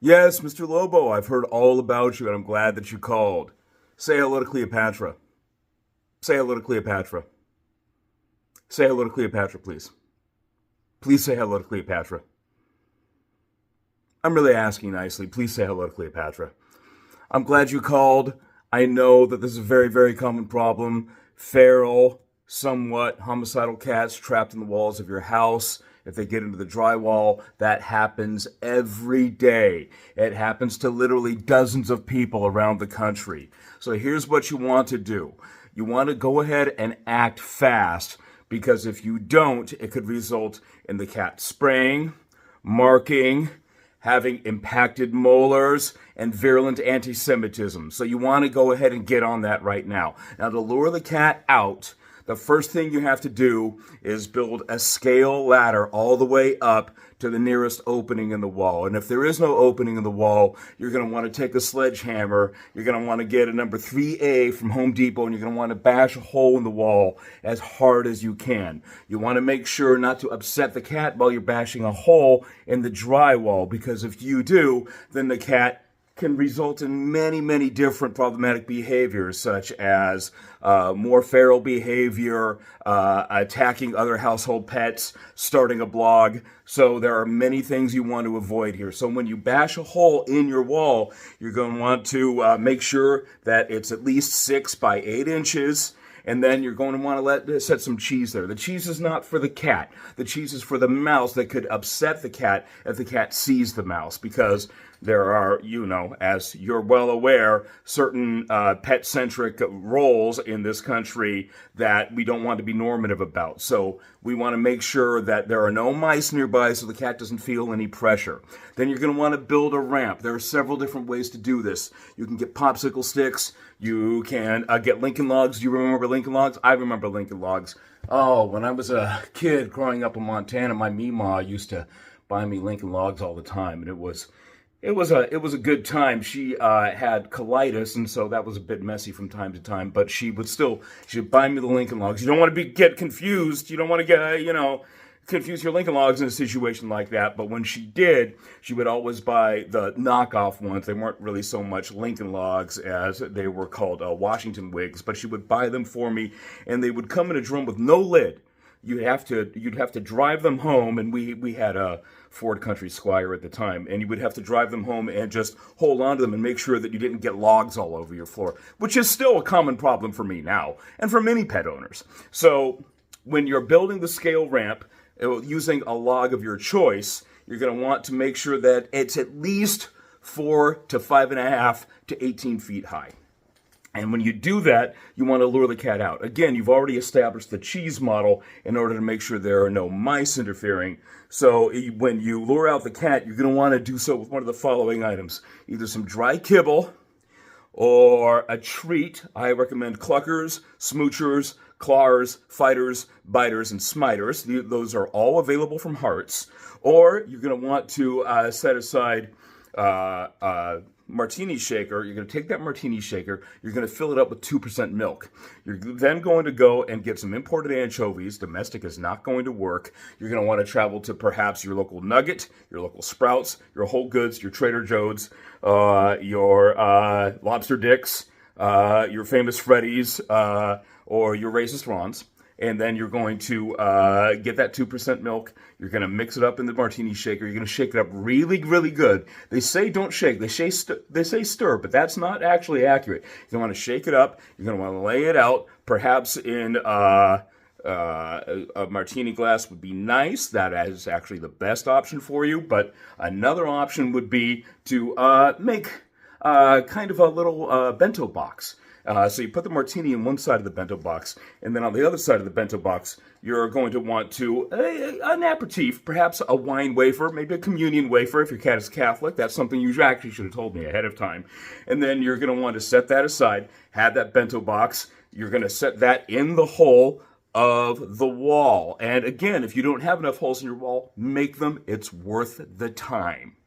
Yes, Mr. Lobo, I've heard all about you and I'm glad that you called. Say hello to Cleopatra. Say hello to Cleopatra. Say hello to Cleopatra, please. Please say hello to Cleopatra. I'm really asking nicely. Please say hello to Cleopatra. I'm glad you called. I know that this is a very, very common problem. Feral, somewhat homicidal cats trapped in the walls of your house. If they get into the drywall, that happens every day. It happens to literally dozens of people around the country. So here's what you want to do. You want to go ahead and act fast, because if you don't, it could result in the cat spraying, marking, having impacted molars, and virulent anti-Semitism. So you want to go ahead and get on that right now. Now, to lure the cat out, the first thing you have to do is build a scale ladder all the way up to the nearest opening in the wall. And if there is no opening in the wall, you're going to want to take a sledgehammer. You're going to want to get a number 3A from Home Depot, and you're going to want to bash a hole in the wall as hard as you can. You want to make sure not to upset the cat while you're bashing a hole in the drywall, because if you do, then the cat can result in many, many different problematic behaviors, such as more feral behavior, attacking other household pets, starting a blog. So there are many things you want to avoid here. So when you bash a hole in your wall, you're going to want to make sure that it's at least 6 by 8 inches. And then you're going to want to set some cheese there. The cheese is not for the cat. The cheese is for the mouse that could upset the cat if the cat sees the mouse, because there are, as you're well aware, certain pet-centric roles in this country that we don't want to be normative about. So we want to make sure that there are no mice nearby so the cat doesn't feel any pressure. Then you're going to want to build a ramp. There are several different ways to do this. You can get popsicle sticks. You can get Lincoln Logs. Do you remember Lincoln Logs? I remember Lincoln Logs. Oh, when I was a kid growing up in Montana, my Meemaw used to buy me Lincoln Logs all the time, and it was a good time. She had colitis, and so that was a bit messy from time to time. But she would buy me the Lincoln Logs. You don't want to get confused. You don't want to get confuse your Lincoln Logs in a situation like that. But when she did, she would always buy the knockoff ones. They weren't really so much Lincoln Logs as they were called Washington Wigs. But she would buy them for me, and they would come in a drum with no lid. You'd have to drive them home, and we had a Ford Country Squire at the time, and you would have to drive them home and just hold on to them and make sure that you didn't get logs all over your floor, which is still a common problem for me now and for many pet owners. So when you're building the scale ramp using a log of your choice, you're going to want to make sure that it's at least 4 to 5.5 to 18 feet high. And when you do that, you want to lure the cat out. Again, you've already established the cheese model in order to make sure there are no mice interfering. So when you lure out the cat, you're going to want to do so with one of the following items. Either some dry kibble or a treat. I recommend cluckers, smoochers, clawers, fighters, biters, and smiters. Those are all available from Hearts. Or you're going to want to set aside martini shaker. You're going to take that martini shaker, you're going to fill it up with 2% milk. You're then going to go and get some imported anchovies. Domestic is not going to work. You're going to want to travel to perhaps your local Nugget, your local Sprouts, your Whole Goods, your Trader Joe's, your Lobster Dick's, your Famous Freddy's, or your Racist Ron's. And then you're going to get that 2% milk. You're going to mix it up in the martini shaker. You're going to shake it up really, really good. They say don't shake. They say stir, but that's not actually accurate. You want to shake it up. You're going to want to lay it out, perhaps in a martini glass would be nice. That is actually the best option for you. But another option would be to make kind of a little bento box. So you put the martini in one side of the bento box, and then on the other side of the bento box, you're going to want to, an aperitif, perhaps a wine wafer, maybe a communion wafer if your cat is Catholic. That's something you actually should have told me ahead of time. And then you're going to want to set that aside, have that bento box. You're going to set that in the hole of the wall. And again, if you don't have enough holes in your wall, make them. It's worth the time.